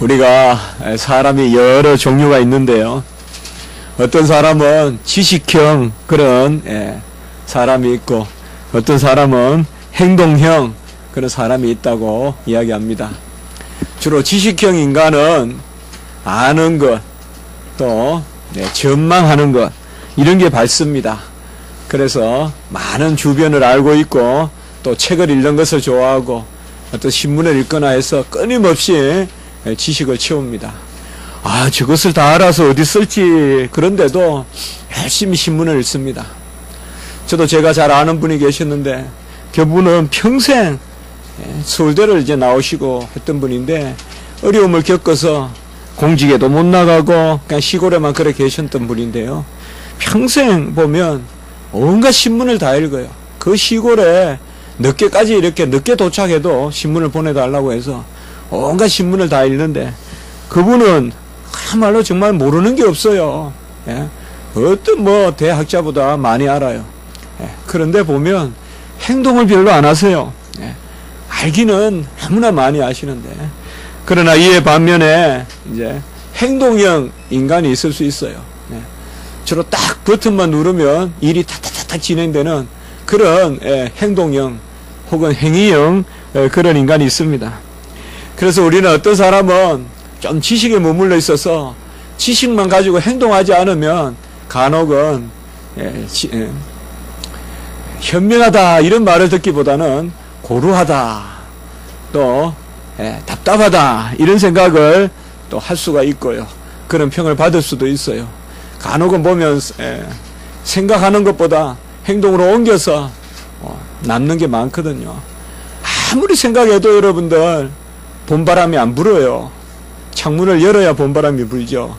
우리가 사람이 여러 종류가 있는데요. 어떤 사람은 지식형 그런 사람이 있고 어떤 사람은 행동형 그런 사람이 있다고 이야기합니다. 주로 지식형 인간은 아는 것, 또 전망하는 것 이런 게 밝습니다. 그래서 많은 주변을 알고 있고 또 책을 읽는 것을 좋아하고 어떤 신문을 읽거나 해서 끊임없이 지식을 채웁니다. 저것을 다 알아서 어디 쓸지 그런데도 열심히 신문을 읽습니다. 저도 제가 잘 아는 분이 계셨는데 그분은 평생 서울대를 이제 나오시고 했던 분인데 어려움을 겪어서 공직에도 못 나가고 그냥 시골에만 그래 계셨던 분인데요. 평생 보면 온갖 신문을 다 읽어요. 그 시골에 늦게까지 이렇게 늦게 도착해도 신문을 보내달라고 해서 온갖 신문을 다 읽는데 그분은 그야말로 정말 모르는 게 없어요. 어떤 대학자보다 많이 알아요. 그런데 보면 행동을 별로 안 하세요. 알기는 너무나 많이 아시는데 그러나 이에 반면에 이제 행동형 인간이 있을 수 있어요. 주로 딱 버튼만 누르면 일이 탁탁탁 진행되는 그런 행동형 혹은 행위형 그런 인간이 있습니다. 그래서 우리는 어떤 사람은 좀 지식에 머물러 있어서 지식만 가지고 행동하지 않으면 간혹은 현명하다 이런 말을 듣기보다는 고루하다 또 답답하다 이런 생각을 또 할 수가 있고요. 그런 평을 받을 수도 있어요. 간혹은 보면 생각하는 것보다 행동으로 옮겨서 남는 게 많거든요. 아무리 생각해도 여러분들 봄바람이 안 불어요. 창문을 열어야 봄바람이 불죠.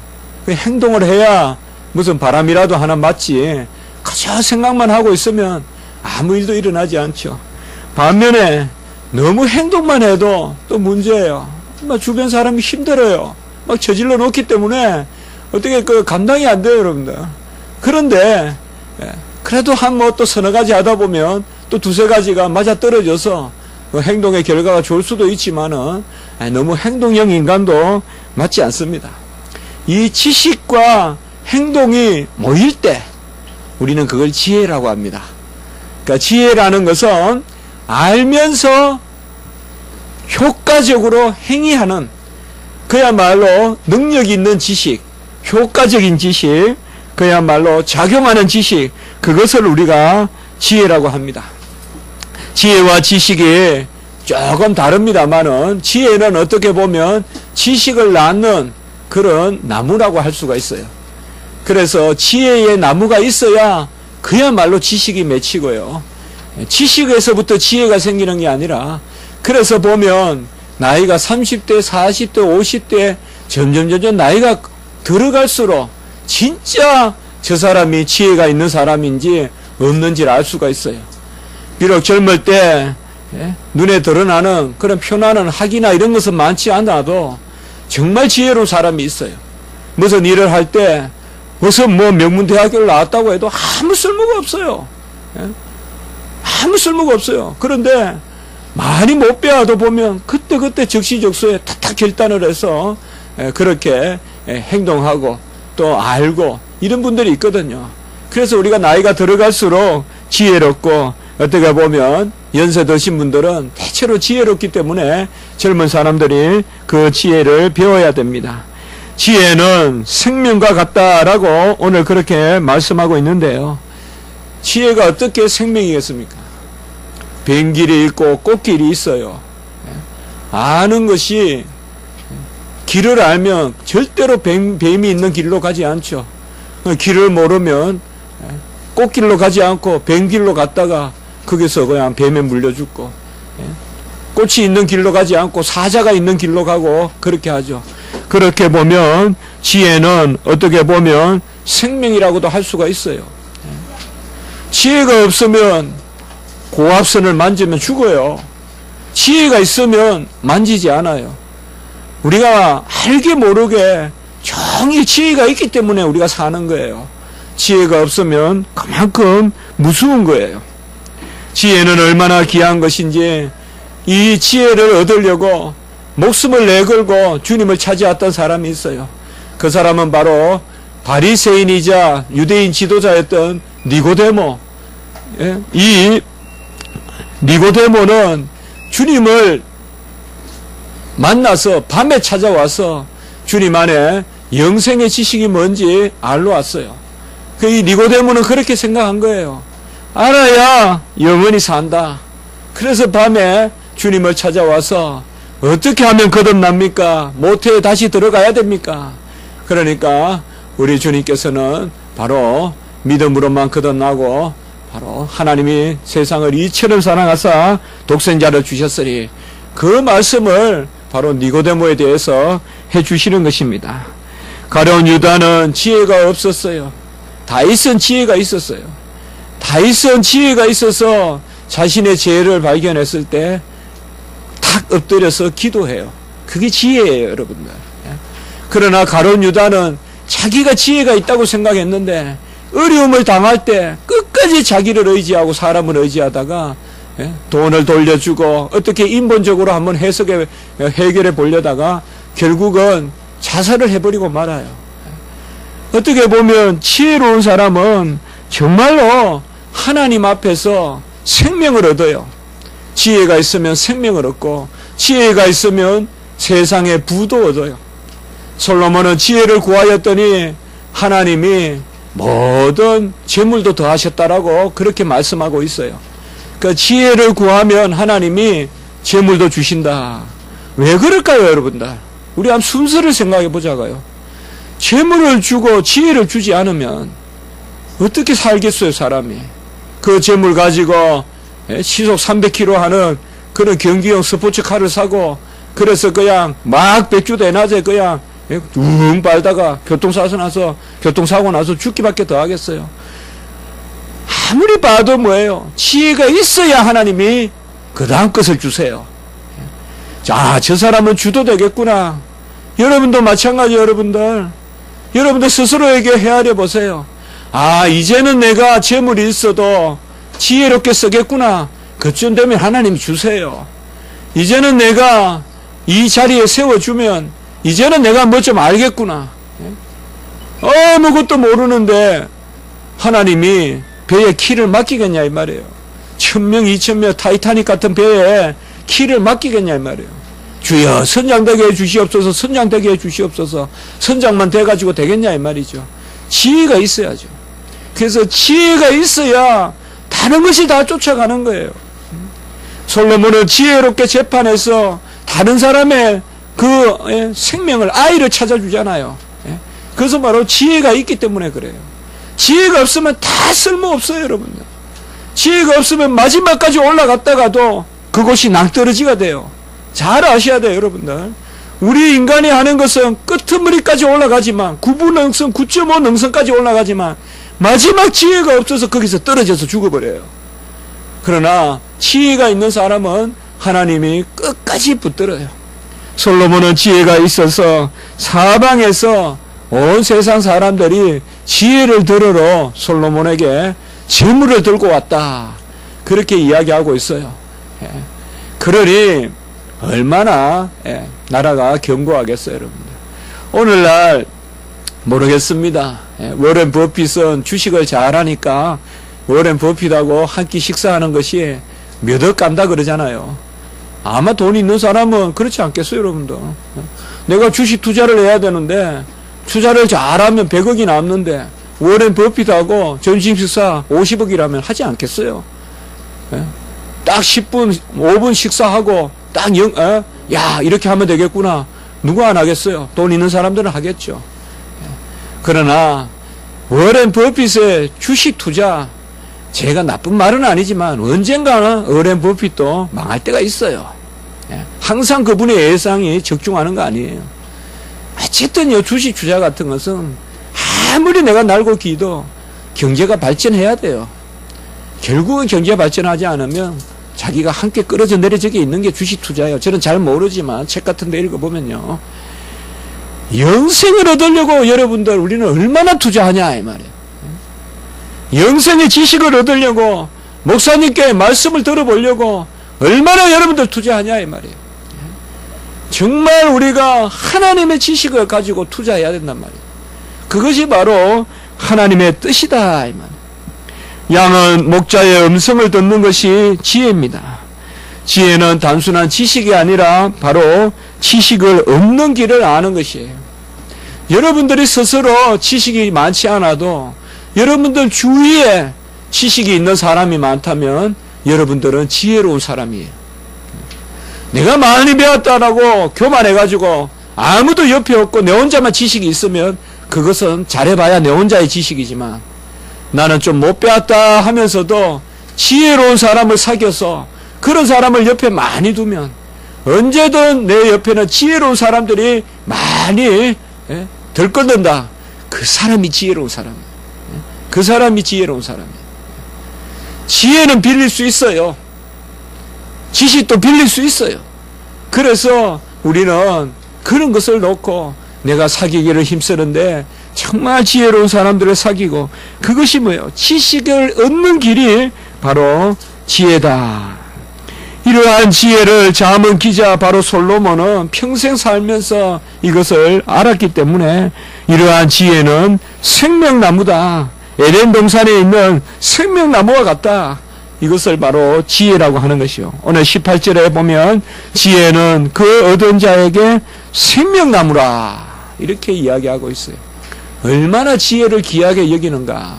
행동을 해야 무슨 바람이라도 하나 맞지 그저 생각만 하고 있으면 아무 일도 일어나지 않죠. 반면에 너무 행동만 해도 또 문제예요. 주변 사람이 힘들어요. 막 저질러 놓기 때문에 어떻게 감당이 안 돼요, 여러분들. 그런데 그래도 또 서너 가지 하다 보면 또 두세 가지가 맞아 떨어져서 그 행동의 결과가 좋을 수도 있지만은 너무 행동형 인간도 맞지 않습니다. 이 지식과 행동이 모일 때 우리는 그걸 지혜라고 합니다. 그러니까 지혜라는 것은 알면서 효과적으로 행위하는 그야말로 능력 있는 지식, 효과적인 지식, 그야말로 작용하는 지식, 그것을 우리가 지혜라고 합니다. 지혜와 지식이 조금 다릅니다만은 지혜는 어떻게 보면 지식을 낳는 그런 나무라고 할 수가 있어요. 그래서 지혜의 나무가 있어야 그야말로 지식이 맺히고요. 지식에서부터 지혜가 생기는 게 아니라 그래서 보면 나이가 30대, 40대, 50대 점점 나이가 들어갈수록 진짜 저 사람이 지혜가 있는 사람인지 없는지를 알 수가 있어요. 비록 젊을 때 눈에 드러나는 그런 표나는 학이나 이런 것은 많지 않아도 정말 지혜로운 사람이 있어요. 무슨 일을 할 때 무슨 명문대학교를 나왔다고 해도 아무 쓸모가 없어요. 아무 쓸모가 없어요. 그런데 많이 못 배워도 보면 그때 적시적소에 탁탁 결단을 해서 그렇게 행동하고 또 알고 이런 분들이 있거든요. 그래서 우리가 나이가 들어갈수록 지혜롭고 어떻게 보면 연세 드신 분들은 대체로 지혜롭기 때문에 젊은 사람들이 그 지혜를 배워야 됩니다. 지혜는 생명과 같다라고 오늘 그렇게 말씀하고 있는데요. 지혜가 어떻게 생명이겠습니까? 뱀길이 있고 꽃길이 있어요. 아는 것이 길을 알면 절대로 뱀이 있는 길로 가지 않죠. 길을 모르면 꽃길로 가지 않고 뱀길로 갔다가 거기서 그냥 뱀에 물려 죽고 꽃이 있는 길로 가지 않고 사자가 있는 길로 가고 그렇게 하죠. 그렇게 보면 지혜는 어떻게 보면 생명이라고도 할 수가 있어요. 지혜가 없으면 고압선을 만지면 죽어요. 지혜가 있으면 만지지 않아요. 우리가 알게 모르게 종일 지혜가 있기 때문에 우리가 사는 거예요. 지혜가 없으면 그만큼 무서운 거예요. 지혜는 얼마나 귀한 것인지 이 지혜를 얻으려고 목숨을 내걸고 주님을 찾아왔던 사람이 있어요. 그 사람은 바로 바리새인이자 유대인 지도자였던 니고데모. 이 니고데모는 주님을 만나서 밤에 찾아와서 주님 안에 영생의 지식이 뭔지 알러 왔어요. 이 니고데모는 그렇게 생각한 거예요. 알아야 영원히 산다. 그래서 밤에 주님을 찾아와서 어떻게 하면 거듭납니까? 모태에 다시 들어가야 됩니까? 그러니까 우리 주님께서는 바로 믿음으로만 거듭나고 바로 하나님이 세상을 이처럼 사랑하사 독생자를 주셨으니 그 말씀을 바로 니고데모에 대해서 해주시는 것입니다. 가룟 유다는 지혜가 없었어요. 다윗은 지혜가 있었어요. 다윗은 지혜가 있어서 자신의 죄를 발견했을 때 탁 엎드려서 기도해요. 그게 지혜예요, 여러분들. 그러나 가룟 유다는 자기가 지혜가 있다고 생각했는데 어려움을 당할 때 끝까지 자기를 의지하고 사람을 의지하다가 돈을 돌려주고 어떻게 인본적으로 한번 해결해 보려다가 결국은 자살을 해버리고 말아요. 어떻게 보면 지혜로운 사람은 정말로 하나님 앞에서 생명을 얻어요. 지혜가 있으면 생명을 얻고 지혜가 있으면 세상의 부도 얻어요. 솔로몬은 지혜를 구하였더니 하나님이 모든 재물도 더하셨다라고 그렇게 말씀하고 있어요. 그 지혜를 구하면 하나님이 재물도 주신다. 왜 그럴까요, 여러분들? 우리 한번 순서를 생각해 보자고요. 재물을 주고 지혜를 주지 않으면 어떻게 살겠어요, 사람이? 그 재물 가지고 시속 300km 하는 그런 경기용 스포츠카를 사고 그래서 그냥 막 백주도 낮에 그냥 둥 빨다가 교통사고 나서 죽기밖에 더 하겠어요. 아무리 봐도 뭐예요? 지혜가 있어야 하나님이 그 다음 것을 주세요. 자, 저 사람은 주도 되겠구나. 여러분도 마찬가지. 여러분들 스스로에게 헤아려 보세요. 아, 이제는 내가 재물이 있어도 지혜롭게 쓰겠구나. 그쯤 되면 하나님이 주세요. 이제는 내가 이 자리에 세워주면 이제는 내가 뭐 좀 알겠구나. 아무것도 모르는데 하나님이 배에 키를 맡기겠냐 이 말이에요. 1000명 2000명 타이타닉 같은 배에 키를 맡기겠냐 이 말이에요. 주여 선장되게 해주시옵소서. 선장되게 해주시옵소서. 선장만 돼가지고 되겠냐 이 말이죠. 지혜가 있어야죠. 그래서 지혜가 있어야 다른 것이 다 쫓아가는 거예요. 솔로몬은 지혜롭게 재판해서 다른 사람의 그 생명을, 아이를 찾아주잖아요. 그것은 바로 지혜가 있기 때문에 그래요. 지혜가 없으면 다 쓸모없어요, 여러분들. 지혜가 없으면 마지막까지 올라갔다가도 그것이 낭떠러지가 돼요. 잘 아셔야 돼요, 여러분들. 우리 인간이 하는 것은 끄트머리까지 올라가지만 9부능성, 9.5능성까지 올라가지만 마지막 지혜가 없어서 거기서 떨어져서 죽어버려요. 그러나 지혜가 있는 사람은 하나님이 끝까지 붙들어요. 솔로몬은 지혜가 있어서 사방에서 온 세상 사람들이 지혜를 들으러 솔로몬에게 재물을 들고 왔다. 그렇게 이야기하고 있어요. 그러니 얼마나 나라가 견고하겠어요, 여러분들. 오늘날 모르겠습니다. 워렌 버핏은 주식을 잘하니까 워렌 버핏하고 한 끼 식사하는 것이 몇 억 간다 그러잖아요. 아마 돈 있는 사람은 그렇지 않겠어요, 여러분들. 내가 주식 투자를 해야 되는데 투자를 잘하면 100억이 남는데 워렌 버핏하고 점심 식사 50억이라면 하지 않겠어요. 딱 10분, 5분 식사하고 딱 야, 이렇게 하면 되겠구나. 누가 안 하겠어요? 돈 있는 사람들은 하겠죠. 그러나 워렌 버핏의 주식 투자, 제가 나쁜 말은 아니지만 언젠가는 워렌 버핏도 망할 때가 있어요. 항상 그분의 예상이 적중하는 거 아니에요. 어쨌든 주식 투자 같은 것은 아무리 내가 날고 기도 경제가 발전해야 돼요. 결국은 경제 발전하지 않으면 자기가 함께 끌어져 내려지게 있는 게 주식 투자예요. 저는 잘 모르지만 책 같은 데 읽어보면요. 영생을 얻으려고 여러분들 우리는 얼마나 투자하냐 이 말이에요. 영생의 지식을 얻으려고 목사님께 말씀을 들어보려고 얼마나 여러분들 투자하냐 이 말이에요. 정말 우리가 하나님의 지식을 가지고 투자해야 된단 말이에요. 그것이 바로 하나님의 뜻이다 이 말. 양은 목자의 음성을 듣는 것이 지혜입니다. 지혜는 단순한 지식이 아니라 바로 지식을 얻는 길을 아는 것이에요. 여러분들이 스스로 지식이 많지 않아도 여러분들 주위에 지식이 있는 사람이 많다면 여러분들은 지혜로운 사람이에요. 내가 많이 배웠다라고 교만해가지고 아무도 옆에 없고 내 혼자만 지식이 있으면 그것은 잘해봐야 내 혼자의 지식이지만, 나는 좀 못 배웠다 하면서도 지혜로운 사람을 사귀어서 그런 사람을 옆에 많이 두면 언제든 내 옆에는 지혜로운 사람들이 많이 들끓는다. 그 사람이 지혜로운 사람이에요. 그 사람이 지혜로운 사람이에요. 지혜는 빌릴 수 있어요. 지식도 빌릴 수 있어요. 그래서 우리는 그런 것을 놓고 내가 사귀기를 힘쓰는데 정말 지혜로운 사람들을 사귀고, 그것이 뭐예요? 지식을 얻는 길이 바로 지혜다. 이러한 지혜를 잠언 기자 바로 솔로몬은 평생 살면서 이것을 알았기 때문에 이러한 지혜는 생명나무다. 에덴 동산에 있는 생명나무와 같다. 이것을 바로 지혜라고 하는 것이요. 오늘 18절에 보면 지혜는 그 얻은 자에게 생명나무라 이렇게 이야기하고 있어요. 얼마나 지혜를 귀하게 여기는가.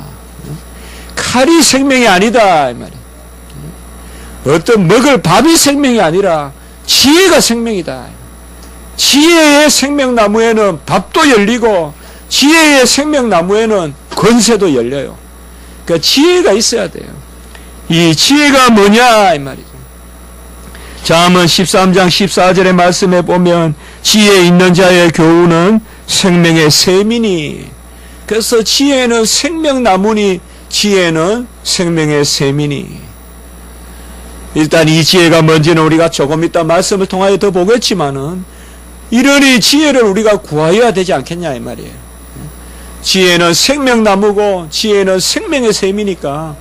칼이 생명이 아니다 이 말이에요. 어떤 먹을 밥이 생명이 아니라 지혜가 생명이다. 지혜의 생명나무에는 밥도 열리고 지혜의 생명나무에는 권세도 열려요. 그러니까 지혜가 있어야 돼요. 이 지혜가 뭐냐 이 말이죠. 잠언 13장 14절의 말씀에 보면 지혜 있는 자의 교훈은 생명의 샘이니. 그래서 지혜는 생명나무니 지혜는 생명의 샘이니. 일단 이 지혜가 뭔지는 우리가 조금 이따 말씀을 통하여 더 보겠지만은, 이러니 지혜를 우리가 구하여야 되지 않겠냐 이 말이에요. 지혜는 생명나무고 지혜는 생명의 샘이니까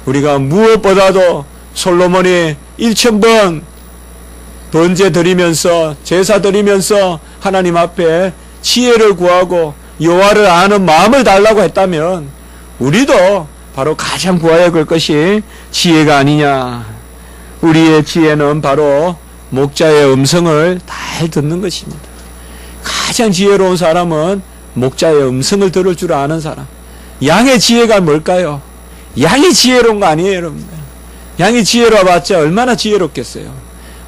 우리가 무엇보다도 솔로몬이 1000번 번제 드리면서 제사 드리면서 하나님 앞에 지혜를 구하고 여호와를 아는 마음을 달라고 했다면 우리도 바로 가장 구하여야 할 것이 지혜가 아니냐. 우리의 지혜는 바로 목자의 음성을 잘 듣는 것입니다. 가장 지혜로운 사람은 목자의 음성을 들을 줄 아는 사람. 양의 지혜가 뭘까요? 양이 지혜로운 거 아니에요, 여러분들. 양이 지혜로워봤자 얼마나 지혜롭겠어요.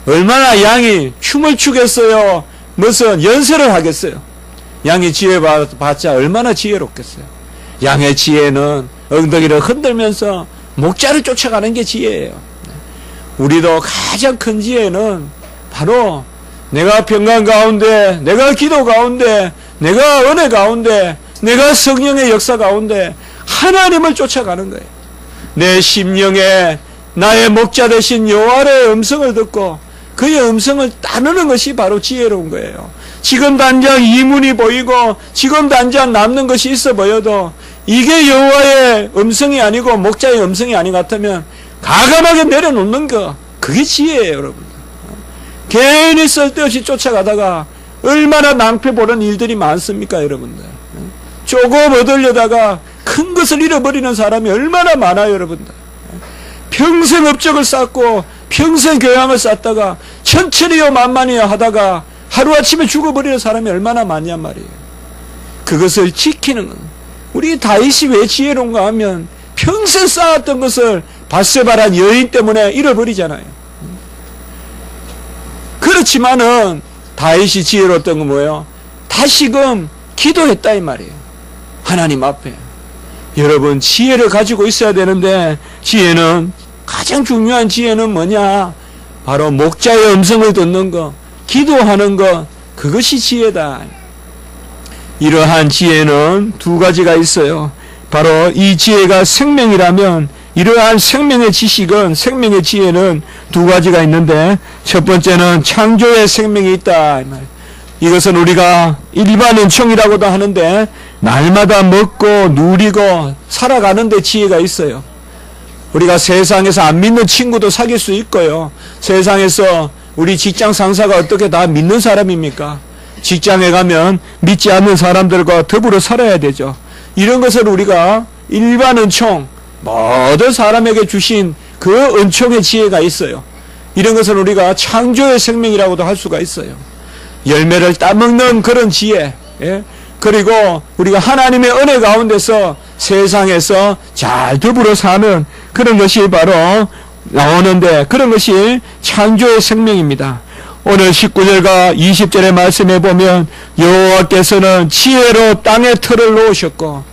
얼마나 양이 춤을 추겠어요. 무슨 연설을 하겠어요. 양이 지혜봤자 얼마나 지혜롭겠어요. 양의 지혜는 엉덩이를 흔들면서 목자를 쫓아가는 게 지혜예요. 우리도 가장 큰 지혜는 바로 내가 평강 가운데, 내가 기도 가운데, 내가 은혜 가운데, 내가 성령의 역사 가운데 하나님을 쫓아가는 거예요. 내 심령에 나의 목자 되신 여호와의 음성을 듣고 그의 음성을 따르는 것이 바로 지혜로운 거예요. 지금 당장 이문이 보이고 지금 당장 남는 것이 있어 보여도 이게 여호와의 음성이 아니고 목자의 음성이 아닌 것 같으면 과감하게 내려놓는 거, 그게 지혜예요, 여러분. 괜히 쓸데없이 쫓아가다가 얼마나 낭패 보는 일들이 많습니까, 여러분들. 조금 얻으려다가 큰 것을 잃어버리는 사람이 얼마나 많아요, 여러분들. 평생 업적을 쌓고 평생 교양을 쌓다가 천천히요 만만히요 하다가 하루아침에 죽어버리는 사람이 얼마나 많냔 말이에요. 그것을 지키는 건, 우리 다윗이 왜 지혜로운가 하면 평생 쌓았던 것을 밧세바란 여인 때문에 잃어버리잖아요. 그렇지만은 다윗이 지혜로웠던 건 뭐예요? 다시금 기도했다 이 말이에요. 하나님 앞에. 여러분, 지혜를 가지고 있어야 되는데, 지혜는, 가장 중요한 지혜는 뭐냐? 바로 목자의 음성을 듣는 것, 기도하는 것, 그것이 지혜다. 이러한 지혜는 두 가지가 있어요. 바로 이 지혜가 생명이라면 이러한 생명의 지식은, 생명의 지혜는 두 가지가 있는데, 첫 번째는 창조의 생명이 있다 이 말. 이것은 우리가 일반인총이라고도 하는데 날마다 먹고 누리고 살아가는 데 지혜가 있어요. 우리가 세상에서 안 믿는 친구도 사귈 수 있고요. 세상에서 우리 직장 상사가 어떻게 다 믿는 사람입니까? 직장에 가면 믿지 않는 사람들과 더불어 살아야 되죠. 이런 것을 우리가 일반 은총, 모든 사람에게 주신 그 은총의 지혜가 있어요. 이런 것을 우리가 창조의 생명이라고도 할 수가 있어요. 열매를 따먹는 그런 지혜, 예? 그리고 우리가 하나님의 은혜 가운데서 세상에서 잘 더불어 사는 그런 것이 바로 나오는데, 그런 것이 창조의 생명입니다. 오늘 19절과 20절의 말씀에 보면 여호와께서는 지혜로 땅에 틀을 놓으셨고,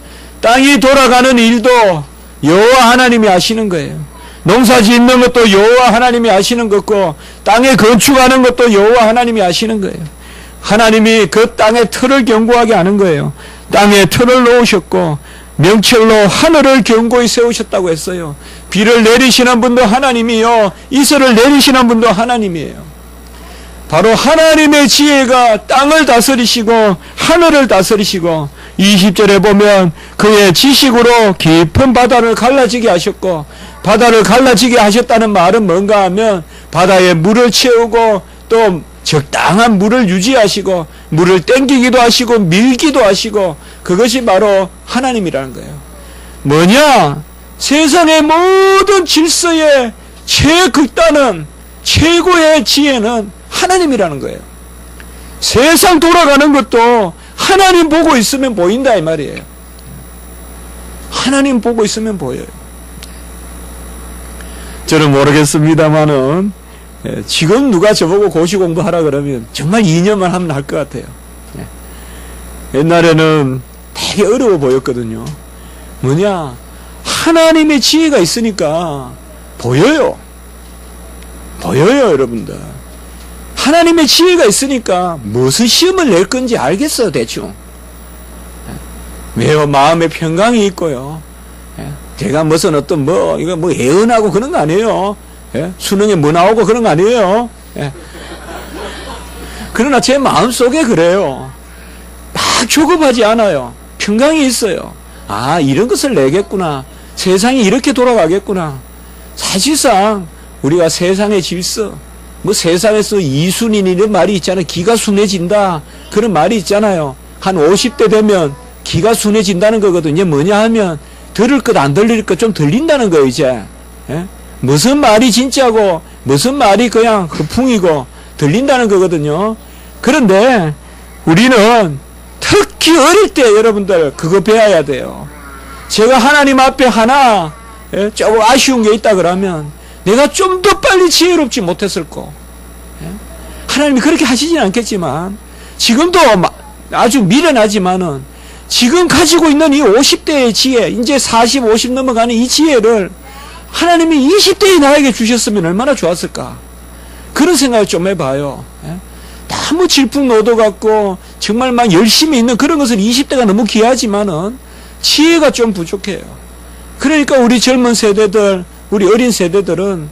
땅이 돌아가는 일도 여호와 하나님이 하시는 거예요. 농사 짓는 것도 여호와 하나님이 하시는 것고, 땅에 건축하는 것도 여호와 하나님이 하시는 거예요. 하나님이 그 땅에 틀을 견고하게 하는 거예요. 땅에 틀을 놓으셨고 명철로 하늘을 견고히 세우셨다고 했어요. 비를 내리시는 분도 하나님이요, 이슬을 내리시는 분도 하나님이에요. 바로 하나님의 지혜가 땅을 다스리시고 하늘을 다스리시고, 20절에 보면 그의 지식으로 깊은 바다를 갈라지게 하셨고, 바다를 갈라지게 하셨다는 말은 뭔가 하면 바다에 물을 채우고 또 적당한 물을 유지하시고 물을 땡기기도 하시고 밀기도 하시고, 그것이 바로 하나님이라는 거예요. 뭐냐? 세상의 모든 질서의 최극단은 최고의 지혜는 하나님이라는 거예요. 세상 돌아가는 것도 하나님 보고 있으면 보인다 이 말이에요. 하나님 보고 있으면 보여요. 저는 모르겠습니다만은 지금 누가 저보고 고시 공부하라 그러면 정말 2년만 하면 할 것 같아요. 옛날에는 되게 어려워 보였거든요. 뭐냐? 하나님의 지혜가 있으니까 보여요. 보여요, 여러분들. 하나님의 지혜가 있으니까 무슨 시험을 낼 건지 알겠어요, 대충. 왜요? 마음의 평강이 있고요. 제가 무슨 어떤 이거 예언하고 그런 거 아니에요. 수능에 뭐 나오고 그런 거 아니에요. 그러나 제 마음 속에 그래요. 막 조급하지 않아요. 평강이 있어요. 아, 이런 것을 내겠구나. 세상이 이렇게 돌아가겠구나. 사실상 우리가 세상의 질서, 세상에서 이순인 이런 말이 있잖아요. 기가 순해진다, 그런 말이 있잖아요. 한 50대 되면 기가 순해진다는 거거든요. 뭐냐 하면 들을 것 안 들릴 것 좀 들린다는 거예요, 이제. 무슨 말이 진짜고 무슨 말이 그냥 허풍이고 들린다는 거거든요. 그런데 우리는 특히 어릴 때 여러분들 그거 배워야 돼요. 제가 하나님 앞에 하나 조금 아쉬운 게 있다 그러면 내가 좀 더 빨리 지혜롭지 못했을 거. 하나님이 그렇게 하시진 않겠지만 지금도 아주 미련하지만은 지금 가지고 있는 이 50대의 지혜, 이제 40, 50 넘어가는 이 지혜를 하나님이 20대의 나에게 주셨으면 얼마나 좋았을까. 그런 생각을 좀 해봐요. 너무 질풍노도 같고 정말 막 열심히 있는 그런 것은 20대가 너무 귀하지만은 지혜가 좀 부족해요. 그러니까 우리 젊은 세대들, 우리 어린 세대들은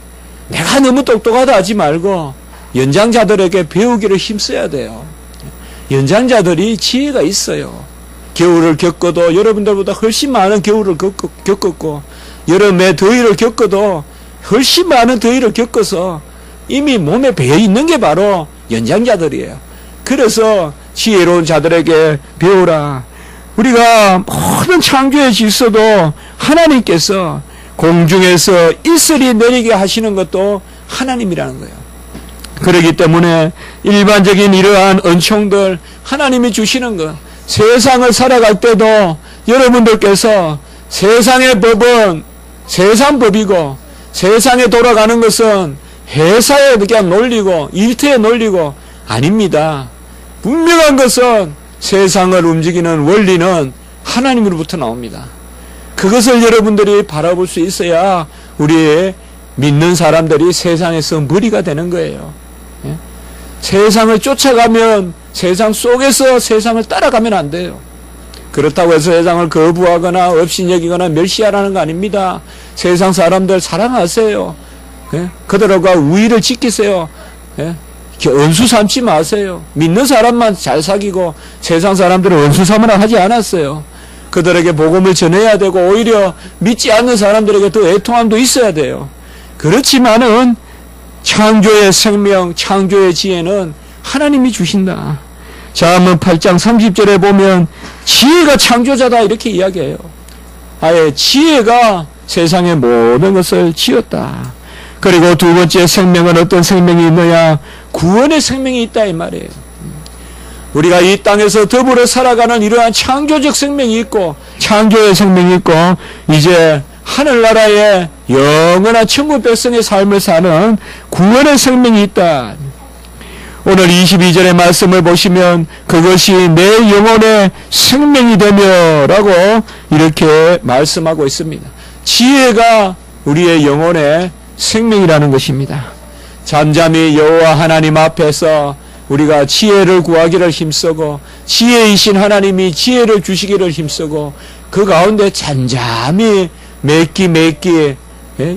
내가 너무 똑똑하다 하지 말고 연장자들에게 배우기를 힘써야 돼요. 연장자들이 지혜가 있어요. 겨울을 겪어도 여러분들보다 훨씬 많은 겨울을 겪었고 여름에 더위를 겪어도 훨씬 많은 더위를 겪어서 이미 몸에 배어 있는 게 바로 연장자들이에요. 그래서 지혜로운 자들에게 배우라. 우리가 모든 창조의 질서도 하나님께서 공중에서 이슬이 내리게 하시는 것도 하나님이라는 거예요. 그렇기 때문에 일반적인 이러한 은총들 하나님이 주시는 것, 세상을 살아갈 때도 여러분들께서 세상의 법은 세상 법이고 세상에 돌아가는 것은 회사의 그냥 논리고 일터의 논리고 아닙니다. 분명한 것은 세상을 움직이는 원리는 하나님으로부터 나옵니다. 그것을 여러분들이 바라볼 수 있어야 우리의 믿는 사람들이 세상에서 머리가 되는 거예요. 세상을 쫓아가면 세상 속에서 세상을 따라가면 안 돼요. 그렇다고 해서 세상을 거부하거나 업신여기거나 멸시하라는 거 아닙니다. 세상 사람들 사랑하세요. 그들과 우위를 지키세요. 원수 삼지 마세요. 믿는 사람만 잘 사귀고 세상 사람들은 원수 삼으라 하지 않았어요. 그들에게 복음을 전해야 되고 오히려 믿지 않는 사람들에게 더 애통함도 있어야 돼요. 그렇지만은 창조의 생명, 창조의 지혜는 하나님이 주신다. 잠언 8장 30절에 보면 지혜가 창조자다 이렇게 이야기해요. 아예 지혜가 세상의 모든 것을 지었다. 그리고 두 번째 생명은 어떤 생명이 있느냐? 구원의 생명이 있다 이 말이에요. 우리가 이 땅에서 더불어 살아가는 이러한 창조적 생명이 있고 창조의 생명이 있고 이제 하늘나라의 영원한 천국 백성의 삶을 사는 구원의 생명이 있다. 오늘 22절의 말씀을 보시면 그것이 내 영혼의 생명이 되며 라고 이렇게 말씀하고 있습니다. 지혜가 우리의 영혼의 생명이라는 것입니다. 잠잠히 여호와 하나님 앞에서 우리가 지혜를 구하기를 힘쓰고 지혜이신 하나님이 지혜를 주시기를 힘쓰고 그 가운데 잠잠히 매끼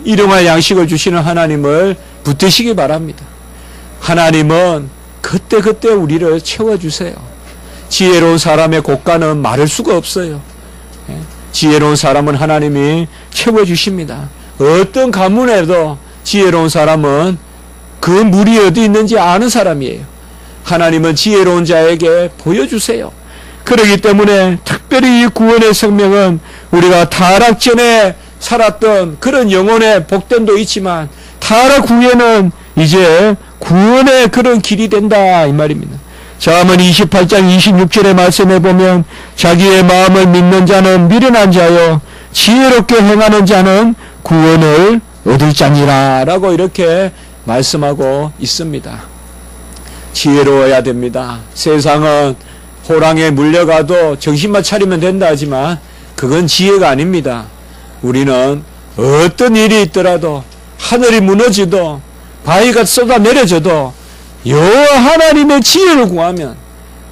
일용할 양식을 주시는 하나님을 붙드시기 바랍니다. 하나님은 그때그때 우리를 채워주세요. 지혜로운 사람의 고가는 마를 수가 없어요. 지혜로운 사람은 하나님이 채워주십니다. 어떤 가문에도 지혜로운 사람은 그 물이 어디 있는지 아는 사람이에요. 하나님은 지혜로운 자에게 보여주세요. 그렇기 때문에 특별히 이 구원의 생명은 우리가 타락 전에 살았던 그런 영혼의 복됨도 있지만 타락 후에는 이제 구원의 그런 길이 된다 이 말입니다. 잠언 28장 26절의 말씀에 보면 자기의 마음을 믿는 자는 미련한 자요 지혜롭게 행하는 자는 구원을 얻을 자니라 라고 이렇게 말씀하고 있습니다. 지혜로워야 됩니다. 세상은 호랑이에 물려가도 정신만 차리면 된다 하지만 그건 지혜가 아닙니다. 우리는 어떤 일이 있더라도 하늘이 무너지도 바위가 쏟아내려져도 여호와 하나님의 지혜를 구하면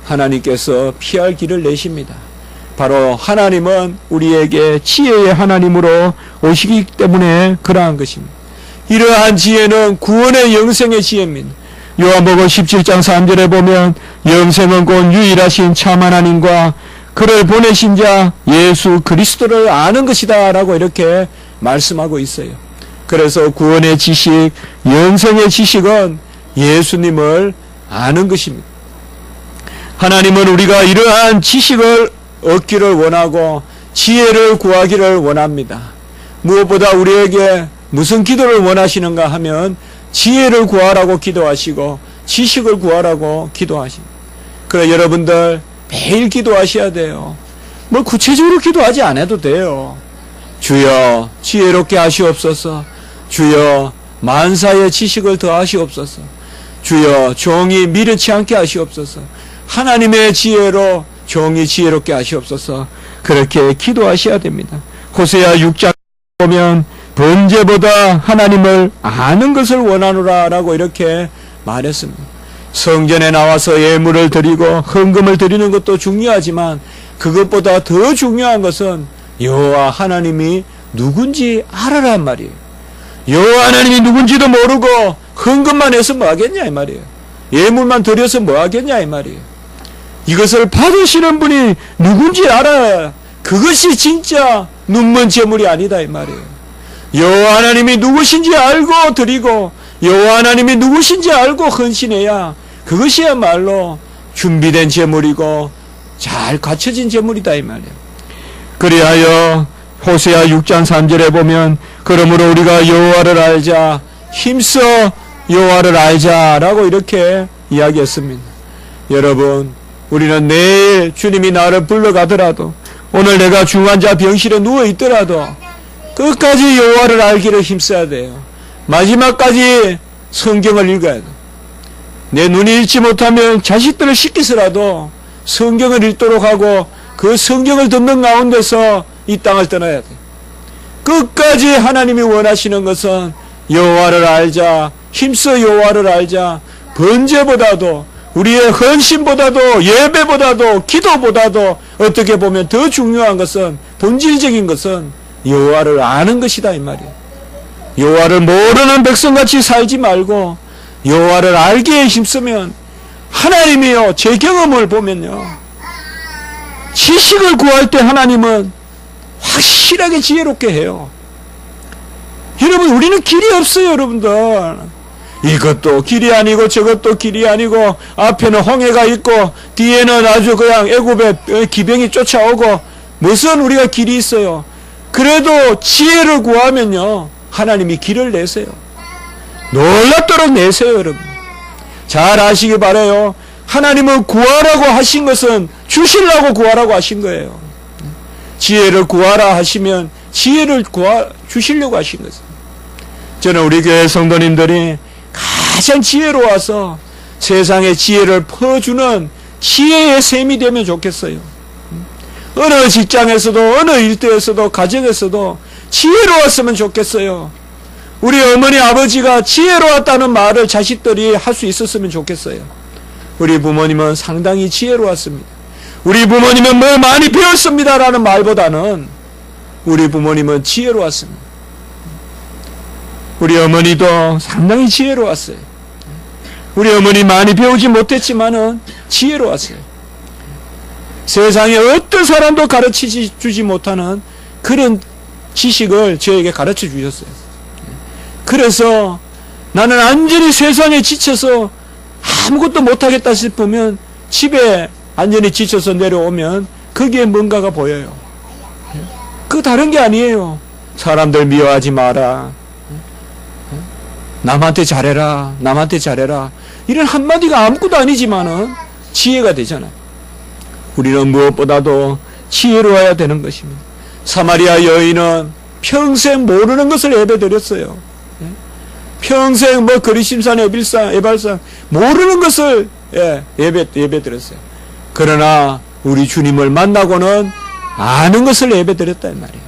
하나님께서 피할 길을 내십니다. 바로 하나님은 우리에게 지혜의 하나님으로 오시기 때문에 그러한 것입니다. 이러한 지혜는 구원의 영생의 지혜입니다. 요한복음 17장 3절에 보면 영생은 곧 유일하신 참 하나님과 그를 보내신 자 예수 그리스도를 아는 것이다 라고 이렇게 말씀하고 있어요. 그래서 구원의 지식, 영생의 지식은 예수님을 아는 것입니다. 하나님은 우리가 이러한 지식을 얻기를 원하고 지혜를 구하기를 원합니다. 무엇보다 우리에게 무슨 기도를 원하시는가 하면 지혜를 구하라고 기도하시고 지식을 구하라고 기도하십니다. 그래 여러분들 매일 기도하셔야 돼요. 뭐 구체적으로 기도하지 않아도 돼요. 주여 지혜롭게 하시옵소서. 주여 만사의 지식을 더하시옵소서. 주여 종이 미련치 않게 하시옵소서. 하나님의 지혜로 종이 지혜롭게 하시옵소서. 그렇게 기도하셔야 됩니다. 호세아 6장 보면 번제보다 하나님을 아는 것을 원하노라 라고 이렇게 말했습니다. 성전에 나와서 예물을 드리고 헌금을 드리는 것도 중요하지만 그것보다 더 중요한 것은 여호와 하나님이 누군지 알아란 말이에요. 여호와 하나님이 누군지도 모르고 헌금만 해서 뭐 하겠냐 이 말이에요. 예물만 드려서 뭐 하겠냐 이 말이에요. 이것을 받으시는 분이 누군지 알아야 그것이 진짜 눈먼 제물이 아니다 이 말이에요. 여호와 하나님이 누구신지 알고 드리고 여호와 하나님이 누구신지 알고 헌신해야 그것이야말로 준비된 제물이고 잘 갖춰진 제물이다 이 말이에요. 그리하여 호세아 6장 3절에 보면 그러므로 우리가 여호와를 알자 힘써 여호와를 알자라고 이렇게 이야기했습니다. 여러분 우리는 내일 주님이 나를 불러가더라도 오늘 내가 중환자 병실에 누워있더라도 끝까지 여호와를 알기를 힘써야 돼요. 마지막까지 성경을 읽어야 돼요. 내 눈이 읽지 못하면 자식들을 시키서라도 성경을 읽도록 하고 그 성경을 듣는 가운데서 이 땅을 떠나야 돼요. 끝까지 하나님이 원하시는 것은 여호와를 알자, 힘써 여호와를 알자. 번제보다도 우리의 헌신보다도 예배보다도 기도보다도 어떻게 보면 더 중요한 것은 본질적인 것은 여호와를 아는 것이다 이 말이에요. 여호와를 모르는 백성같이 살지 말고 여호와를 알기에 힘쓰면 하나님이요 제 경험을 보면요 지식을 구할 때 하나님은 확실하게 지혜롭게 해요. 여러분 우리는 길이 없어요. 여러분들 이것도 길이 아니고 저것도 길이 아니고 앞에는 홍해가 있고 뒤에는 아주 그냥 애굽의 기병이 쫓아오고 무슨 우리가 길이 있어요. 그래도 지혜를 구하면요 하나님이 길을 내세요. 놀랍도록 내세요. 여러분 잘 아시기 바라요. 하나님은 구하라고 하신 것은 주시려고 구하라고 하신 거예요. 지혜를 구하라 하시면 지혜를 주시려고 하신 것입니다. 저는 우리 교회 성도님들이 가장 지혜로워서 세상에 지혜를 퍼주는 지혜의 셈이 되면 좋겠어요. 어느 직장에서도 어느 일터에서도 가정에서도 지혜로웠으면 좋겠어요. 우리 어머니 아버지가 지혜로웠다는 말을 자식들이 할 수 있었으면 좋겠어요. 우리 부모님은 상당히 지혜로웠습니다. 우리 부모님은 뭐 많이 배웠습니다 라는 말보다는 우리 부모님은 지혜로웠습니다. 우리 어머니도 상당히 지혜로웠어요. 우리 어머니 많이 배우지 못했지만은 지혜로웠어요. 세상에 어떤 사람도 가르치지 주지 못하는 그런 지식을 저에게 가르쳐 주셨어요. 그래서 나는 완전히 세상에 지쳐서 아무것도 못하겠다 싶으면 집에 완전히 지쳐서 내려오면 거기에 뭔가가 보여요. 그 다른 게 아니에요. 사람들 미워하지 마라. 남한테 잘해라. 남한테 잘해라. 이런 한마디가 아무것도 아니지만은 지혜가 되잖아요. 우리는 무엇보다도 지혜로워야 되는 것입니다. 사마리아 여인은 평생 모르는 것을 예배드렸어요. 평생 뭐 그리심산, 에발산 모르는 것을 예배드렸어요. 그러나 우리 주님을 만나고는 아는 것을 예배드렸단 말이에요.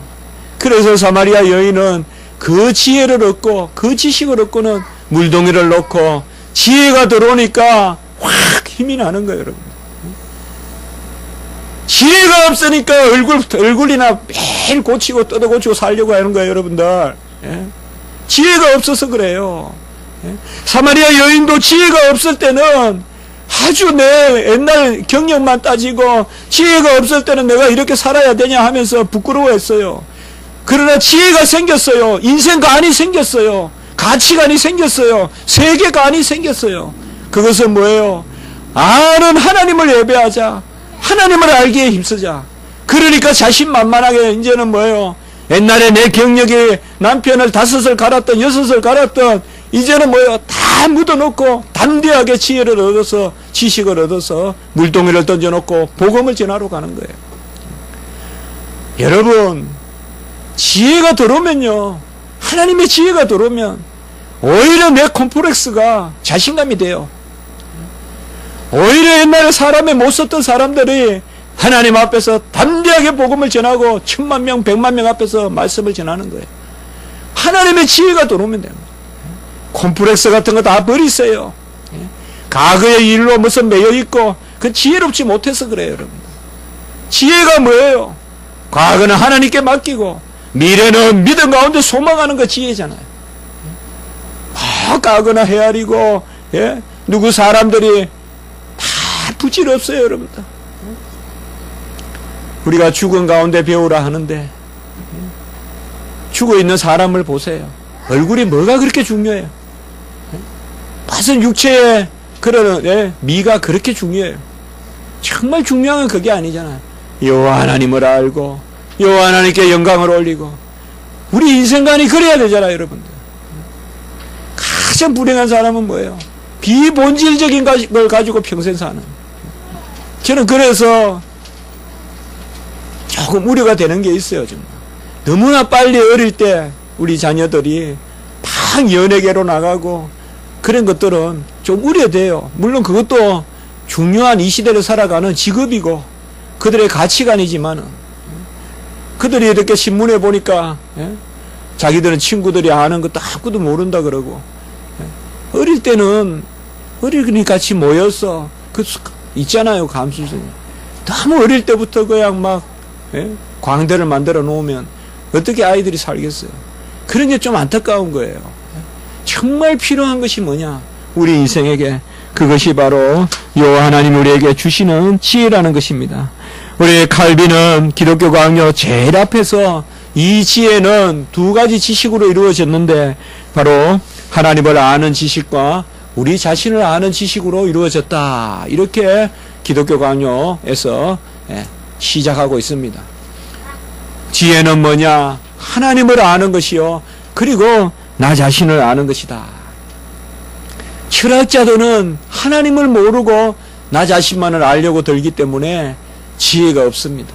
그래서 사마리아 여인은 그 지혜를 얻고 그 지식을 얻고는 물동이를 놓고 지혜가 들어오니까 확 힘이 나는 거예요. 여러분. 지혜가 없으니까 얼굴이나 매일 고치고 뜯어 고치고 살려고 하는 거예요. 여러분들. 지혜가 없어서 그래요. 사마리아 여인도 지혜가 없을 때는 아주 내 옛날 경력만 따지고 지혜가 없을 때는 내가 이렇게 살아야 되냐 하면서 부끄러워했어요. 그러나 지혜가 생겼어요. 인생관이 생겼어요. 가치관이 생겼어요. 세계관이 생겼어요. 그것은 뭐예요? 아는 하나님을 예배하자. 하나님을 알기에 힘쓰자. 그러니까 자신만만하게 이제는 뭐예요? 옛날에 내 경력이 남편을 5을 갈았던 6을 갈았던 이제는 뭐예요? 다 묻어놓고 담대하게 지혜를 얻어서 지식을 얻어서 물동이를 던져놓고 복음을 전하러 가는 거예요. 여러분 지혜가 들어오면요 하나님의 지혜가 들어오면 오히려 내 콤플렉스가 자신감이 돼요. 오히려 옛날에 사람에 못 썼던 사람들이 하나님 앞에서 담대하게 복음을 전하고 10,000명, 1,000,000명 앞에서 말씀을 전하는 거예요. 하나님의 지혜가 들어오면 됩니다. 콤플렉스 같은 거 다 버리세요. 과거의 일로 무슨 매여있고 그 지혜롭지 못해서 그래요. 여러분. 지혜가 뭐예요? 과거는 하나님께 맡기고 미래는 믿음 가운데 소망하는 거 지혜잖아요. 과거나 헤아리고 누구 사람들이 다 부질없어요. 여러분들. 우리가 죽은 가운데 배우라 하는데 죽어있는 사람을 보세요. 얼굴이 뭐가 그렇게 중요해요? 무슨 육체의 그런 미가 그렇게 중요해요? 정말 중요한 건 그게 아니잖아요. 여호와 하나님을 알고 여호와 하나님께 영광을 올리고 우리 인생관이 그래야 되잖아요. 여러분들. 가장 불행한 사람은 뭐예요? 비본질적인 걸 가지고 평생 사는. 저는 그래서 조금 우려가 되는 게 있어요. 정말. 너무나 빨리 어릴 때 우리 자녀들이 막 연예계로 나가고 그런 것들은 좀 우려돼요. 물론 그것도 중요한 이 시대를 살아가는 직업이고 그들의 가치관이지만은 그들이 이렇게 신문에 보니까 자기들은 친구들이 아는 것도 아무것도 모른다 그러고 어릴 때는 어린이 같이 모여서 그 있잖아요. 감수성. 너무 어릴 때부터 그냥 막 광대를 만들어 놓으면 어떻게 아이들이 살겠어요? 그런 게 좀 안타까운 거예요. 정말 필요한 것이 뭐냐? 우리 인생에게 그것이 바로 여호와 하나님 우리에게 주시는 지혜라는 것입니다. 우리 칼빈은 기독교 강요 제일 앞에서 이 지혜는 두 가지 지식으로 이루어졌는데 바로 하나님을 아는 지식과 우리 자신을 아는 지식으로 이루어졌다. 이렇게 기독교 강요에서 시작하고 있습니다. 지혜는 뭐냐? 하나님을 아는 것이요. 그리고 나 자신을 아는 것이다. 철학자들은 하나님을 모르고 나 자신만을 알려고 들기 때문에 지혜가 없습니다.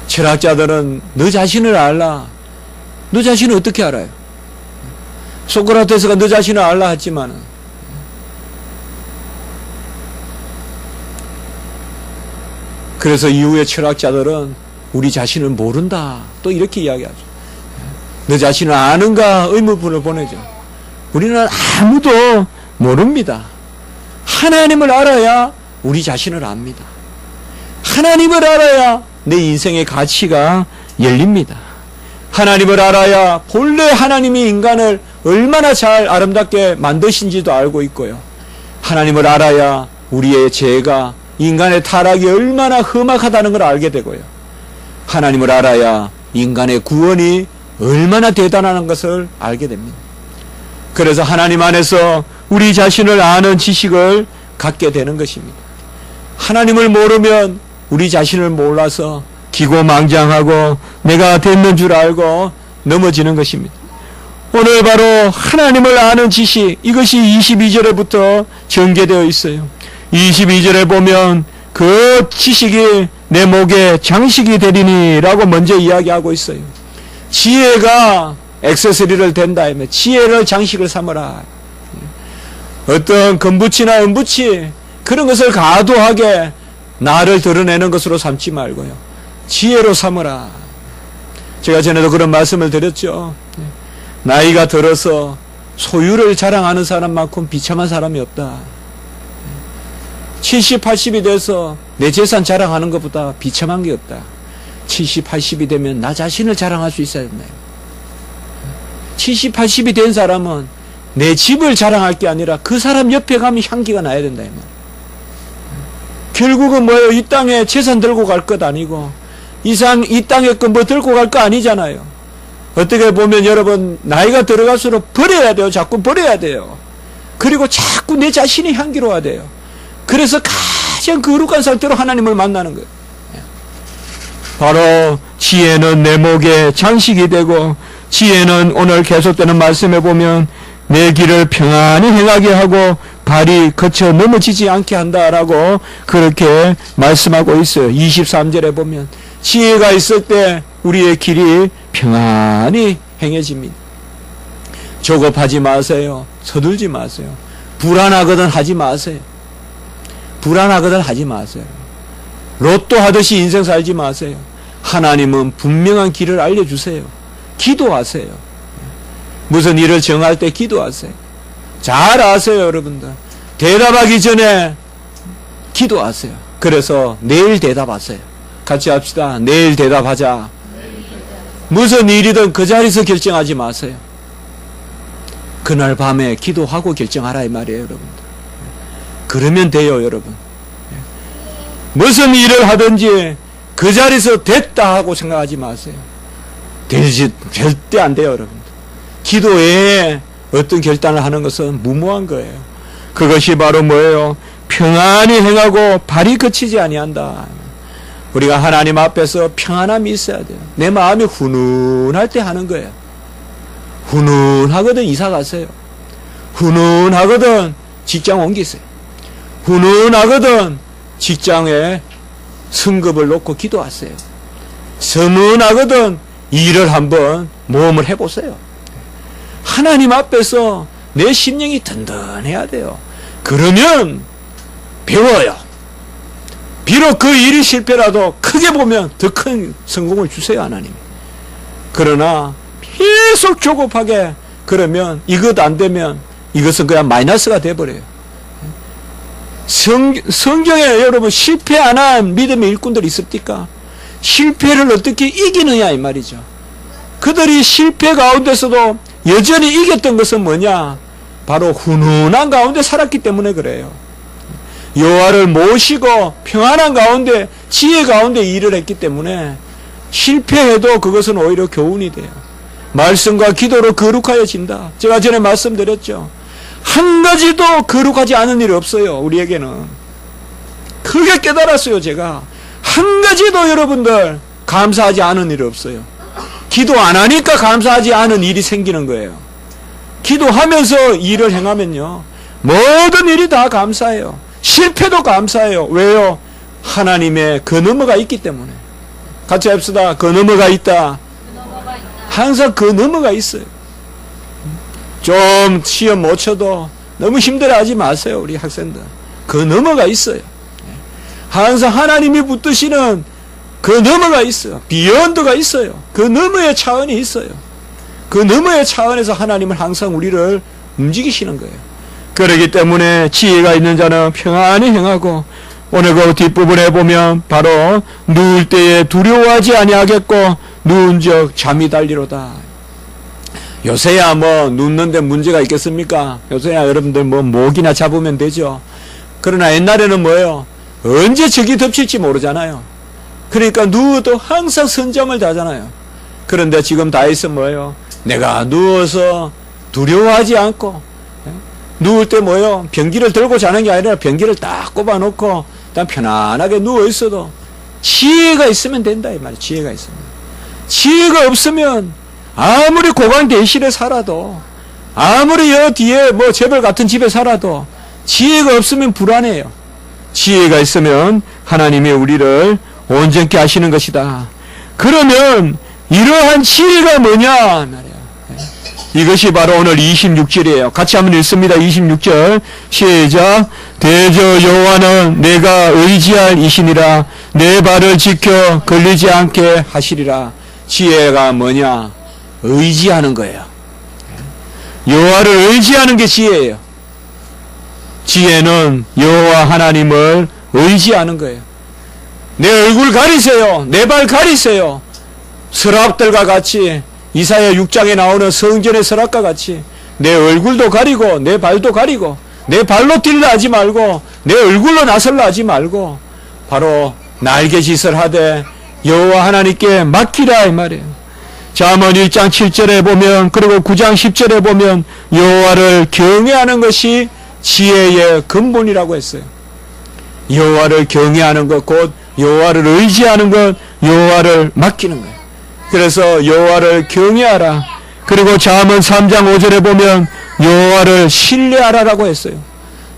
철학자들은 너 자신을 알라. 너 자신을 어떻게 알아요? 소크라테스가 너 자신을 알라 했지만 그래서 이후의 철학자들은 우리 자신을 모른다. 또 이렇게 이야기하죠. 너 자신을 아는가 의문문을 보내죠. 우리는 아무도 모릅니다. 하나님을 알아야 우리 자신을 압니다. 하나님을 알아야 내 인생의 가치가 열립니다. 하나님을 알아야 본래 하나님이 인간을 얼마나 잘 아름답게 만드신지도 알고 있고요. 하나님을 알아야 우리의 죄가 인간의 타락이 얼마나 험악하다는 걸 알게 되고요. 하나님을 알아야 인간의 구원이 얼마나 대단한 것을 알게 됩니다. 그래서 하나님 안에서 우리 자신을 아는 지식을 갖게 되는 것입니다. 하나님을 모르면 우리 자신을 몰라서 기고망장하고 내가 됐는 줄 알고 넘어지는 것입니다. 오늘 바로 하나님을 아는 지식, 이것이 22절에부터 전개되어 있어요. 22절에 보면 그 지식이 내 목에 장식이 되리니 라고 먼저 이야기하고 있어요. 지혜가 액세서리를 댄다 하면 지혜를 장식을 삼으라. 어떤 금붙이나 은붙이 그런 것을 과도하게 나를 드러내는 것으로 삼지 말고요. 지혜로 삼으라. 제가 전에도 그런 말씀을 드렸죠. 나이가 들어서 소유를 자랑하는 사람만큼 비참한 사람이 없다. 70, 80이 돼서 내 재산 자랑하는 것보다 비참한 게 없다. 70, 80이 되면 나 자신을 자랑할 수 있어야 된다. 70, 80이 된 사람은 내 집을 자랑할 게 아니라 그 사람 옆에 가면 향기가 나야 된다. 결국은 뭐예요? 이 땅에 재산 들고 갈 것 아니고 이 땅에 거 뭐 들고 갈 거 아니잖아요. 어떻게 보면 여러분 나이가 들어갈수록 버려야 돼요. 자꾸 버려야 돼요. 그리고 자꾸 내 자신이 향기로워야 돼요. 그래서 가장 거룩한 상태로 하나님을 만나는 거예요. 바로 지혜는 내 목에 장식이 되고 지혜는 오늘 계속되는 말씀에 보면 내 길을 평안히 행하게 하고 발이 거쳐 넘어지지 않게 한다라고 그렇게 말씀하고 있어요. 23절에 보면 지혜가 있을 때 우리의 길이 평안히 행해집니다. 조급하지 마세요. 서둘지 마세요. 불안하거든 하지 마세요. 불안하거든 하지 마세요. 로또 하듯이 인생 살지 마세요. 하나님은 분명한 길을 알려주세요. 기도하세요. 무슨 일을 정할 때 기도하세요. 잘 아세요, 여러분들. 대답하기 전에 기도하세요. 그래서 내일 대답하세요. 같이 합시다. 내일 대답하자. 무슨 일이든 그 자리에서 결정하지 마세요. 그날 밤에 기도하고 결정하라 이 말이에요, 여러분들. 그러면 돼요, 여러분. 무슨 일을 하든지 그 자리에서 됐다 하고 생각하지 마세요. 절대 안 돼요, 여러분. 기도 외에 어떤 결단을 하는 것은 무모한 거예요. 그것이 바로 뭐예요? 평안히 행하고 발이 그치지 아니한다. 우리가 하나님 앞에서 평안함이 있어야 돼요. 내 마음이 훈훈할 때 하는 거예요. 훈훈하거든 이사 가세요. 훈훈하거든 직장 옮기세요. 훈훈하거든 직장에 승급을 놓고 기도하세요. 서문하거든 일을 한번 모험을 해보세요. 하나님 앞에서 내 심령이 든든해야 돼요. 그러면 배워요. 비록 그 일이 실패라도 크게 보면 더 큰 성공을 주세요, 하나님. 그러나 계속 조급하게 그러면 이것 안 되면 이것은 그냥 마이너스가 돼버려요. 성경에 여러분 실패 안 한 믿음의 일꾼들이 있습니까? 실패를 어떻게 이기느냐 이 말이죠. 그들이 실패 가운데서도 여전히 이겼던 것은 뭐냐? 바로 훈훈한 가운데 살았기 때문에 그래요. 여호와를 모시고 평안한 가운데 지혜 가운데 일을 했기 때문에 실패해도 그것은 오히려 교훈이 돼요. 말씀과 기도로 거룩하여진다. 제가 전에 말씀드렸죠. 한 가지도 거룩하지 않은 일이 없어요. 우리에게는. 크게 깨달았어요. 제가. 한 가지도 여러분들 감사하지 않은 일이 없어요. 기도 안 하니까 감사하지 않은 일이 생기는 거예요. 기도하면서 일을 행하면요, 모든 일이 다 감사해요. 실패도 감사해요. 왜요? 하나님의 그 너머가 있기 때문에. 같이 합시다. 그 너머가 있다. 항상 그 너머가 있어요. 좀 시험 못 쳐도 너무 힘들어하지 마세요. 우리 학생들. 그 너머가 있어요. 항상 하나님이 붙드시는 그 너머가 있어요. 비욘드가 있어요. 그 너머의 차원이 있어요. 그 너머의 차원에서 하나님은 항상 우리를 움직이시는 거예요. 그렇기 때문에 지혜가 있는 자는 평안히 행하고, 오늘 그 뒷부분에 보면 바로 누울 때에 두려워하지 아니하겠고 누운즉 잠이 달리로다. 요새야 뭐 눕는데 문제가 있겠습니까? 요새야 여러분들 뭐 목이나 잡으면 되죠. 그러나 옛날에는 뭐예요? 언제 적이 덮칠지 모르잖아요. 그러니까 누워도 항상 선잠을 자잖아요. 그런데 지금 다윗은 뭐예요? 내가 누워서 두려워하지 않고, 누울 때 뭐예요? 변기를 들고 자는 게 아니라 변기를 딱 꼽아놓고 일단 편안하게 누워 있어도 지혜가 있으면 된다 이 말이에요. 지혜가 있으면. 지혜가 없으면 아무리 고관 대실에 살아도, 아무리 여 뒤에 뭐 재벌 같은 집에 살아도 지혜가 없으면 불안해요. 지혜가 있으면 하나님이 우리를 온전케 하시는 것이다. 그러면 이러한 지혜가 뭐냐 말이에요. 이것이 바로 오늘 26절이에요. 같이 한번 읽습니다. 26절 시작. 대저 여호와는 내가 의지할 이시니라. 내 발을 지켜 걸리지 않게 하시리라. 지혜가 뭐냐? 의지하는 거예요. 여호와를 의지하는 게 지혜예요. 지혜는 여호와 하나님을 의지하는 거예요. 내 얼굴 가리세요. 내 발 가리세요. 서랍들과 같이, 이사야 6장에 나오는 성전의 서랍과 같이 내 얼굴도 가리고 내 발도 가리고, 내 발로 뛸라 하지 말고 내 얼굴로 나설라 하지 말고 바로 날개짓을 하되 여호와 하나님께 맡기라 이 말이에요. 잠언 1장 7절에 보면, 그리고 9장 10절에 보면 여호와를 경외하는 것이 지혜의 근본이라고 했어요. 여호와를 경외하는 것, 곧 여호와를 의지하는 것, 여호와를 맡기는 거예요. 그래서 여호와를 경외하라. 그리고 잠언 3장 5절에 보면 여호와를 신뢰하라라고 했어요.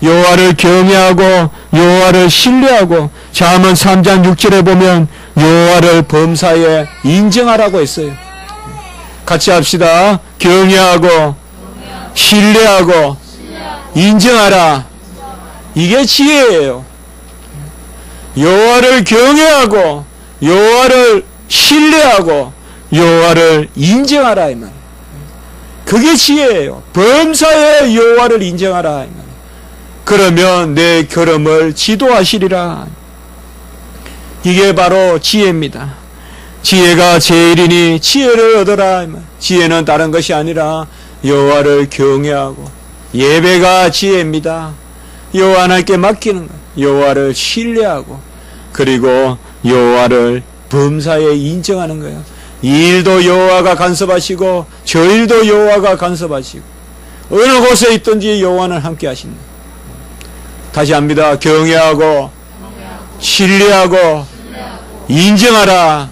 여호와를 경외하고 여호와를 신뢰하고, 잠언 3장 6절에 보면 여호와를 범사에 인정하라고 했어요. 같이 합시다. 경외하고 신뢰하고 인정하라. 이게 지혜예요. 여호와를 경외하고 여호와를 신뢰하고 여호와를 인정하라 이 말. 그게 지혜예요. 범사에 여호와를 인정하라 이 말. 그러면 내 걸음을 지도하시리라. 이게 바로 지혜입니다. 지혜가 제일이니 지혜를 얻어라 이 말. 지혜는 다른 것이 아니라 여호와를 경외하고, 예배가 지혜입니다. 여호와 하나님께 맡기는 것, 여호와를 신뢰하고, 그리고 여호와를 범사에 인정하는 거예요. 이 일도 여호와가 간섭하시고 저 일도 여호와가 간섭하시고, 어느 곳에 있든지 여호와는 함께 하신다. 다시 합니다. 경외하고 신뢰하고 인정하라,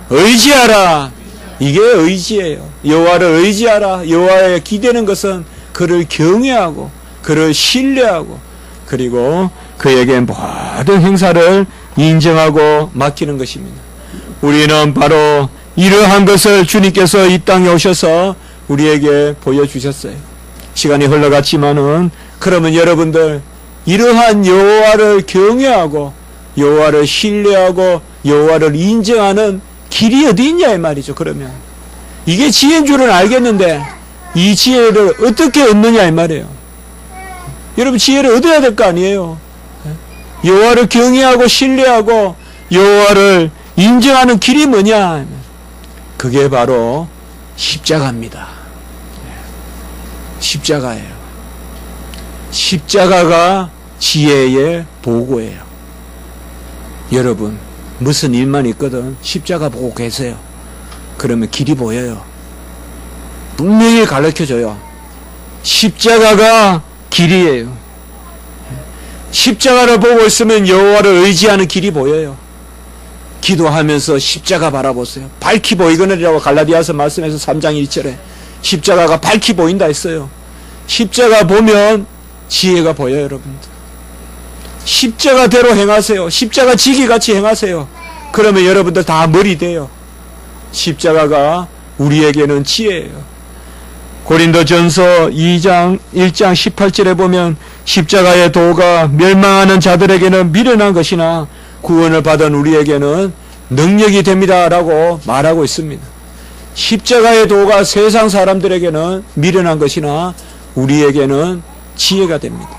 의지하라. 이게 의지예요. 여호와를 의지하라. 여호와에 기대는 것은 그를 경외하고 그를 신뢰하고, 그리고 그에게 모든 행사를 인정하고 맡기는 것입니다. 우리는 바로 이러한 것을 주님께서 이 땅에 오셔서 우리에게 보여주셨어요. 시간이 흘러갔지만은, 그러면 여러분들 이러한 여호와를 경외하고 여호와를 신뢰하고 여호와를 인정하는 길이 어디 있냐 이 말이죠. 그러면 이게 지혜인 줄은 알겠는데 이 지혜를 어떻게 얻느냐 이 말이에요. 여러분 지혜를 얻어야 될 거 아니에요. 여호와를 경외하고 신뢰하고 여호와를 인정하는 길이 뭐냐? 그게 바로 십자가입니다. 십자가예요. 십자가가 지혜의 보고예요. 여러분 무슨 일만 있거든 십자가 보고 계세요. 그러면 길이 보여요. 분명히 가르쳐줘요. 십자가가 길이에요. 십자가를 보고 있으면 여호와를 의지하는 길이 보여요. 기도하면서 십자가 바라보세요. 밝히 보이거니라고 갈라디아서 말씀에서 3장 1절에 십자가가 밝히 보인다 했어요. 십자가 보면 지혜가 보여요, 여러분들. 십자가대로 행하세요. 십자가 지기같이 행하세요. 그러면 여러분들 다 머리 돼요. 십자가가 우리에게는 지혜예요. 고린도전서 1장 18절에 보면 십자가의 도가 멸망하는 자들에게는 미련한 것이나 구원을 받은 우리에게는 능력이 됩니다 라고 말하고 있습니다. 십자가의 도가 세상 사람들에게는 미련한 것이나 우리에게는 지혜가 됩니다.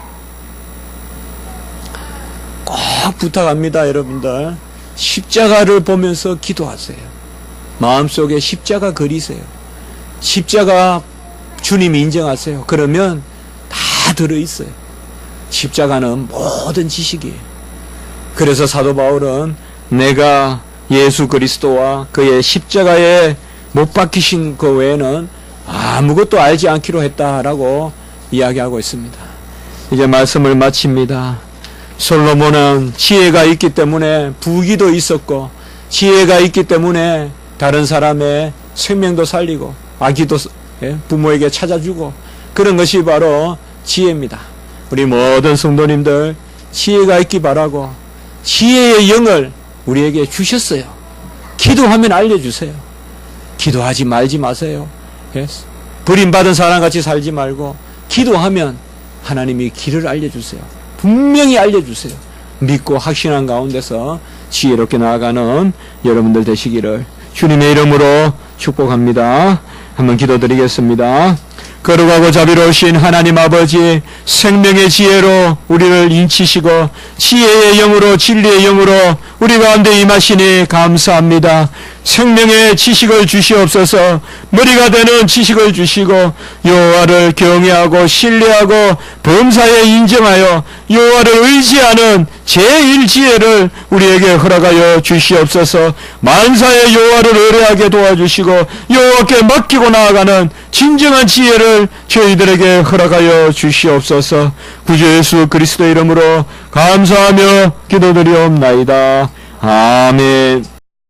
꼭 부탁합니다, 여러분들. 십자가를 보면서 기도하세요. 마음속에 십자가 그리세요. 십자가 주님이 인정하세요. 그러면 다 들어있어요. 십자가는 모든 지식이에요. 그래서 사도 바울은 내가 예수 그리스도와 그의 십자가에 못 박히신 그 외에는 아무것도 알지 않기로 했다라고 이야기하고 있습니다. 이제 말씀을 마칩니다. 솔로몬은 지혜가 있기 때문에 부귀도 있었고 지혜가 있기 때문에 다른 사람의 생명도 살리고 아기도 부모에게 찾아주고 그런 것이 바로 지혜입니다. 우리 모든 성도님들 지혜가 있기 바라고 지혜의 영을 우리에게 주셨어요. 기도하면 알려주세요. 기도하지 말지 마세요. 버림받은 사람같이 살지 말고 기도하면 하나님이 길을 알려주세요. 분명히 알려주세요. 믿고 확신한 가운데서 지혜롭게 나아가는 여러분들 되시기를 주님의 이름으로 축복합니다. 한번 기도드리겠습니다. 거룩하고 자비로우신 하나님 아버지, 생명의 지혜로 우리를 인치시고 지혜의 영으로 진리의 영으로 우리 가운데 임하시니 감사합니다. 생명의 지식을 주시옵소서. 머리가 되는 지식을 주시고 여호와를 경외하고 신뢰하고 범사에 인정하여 여호와를 의지하는 제1지혜를 우리에게 허락하여 주시옵소서. 만사의 여호와를 의뢰하게 도와주시고 여호와께 맡기고 나아가는 진정한 지혜를 저희들에게 허락하여 주시옵소서. 구주 예수 그리스도 이름으로 감사하며 기도드리옵나이다. 아멘.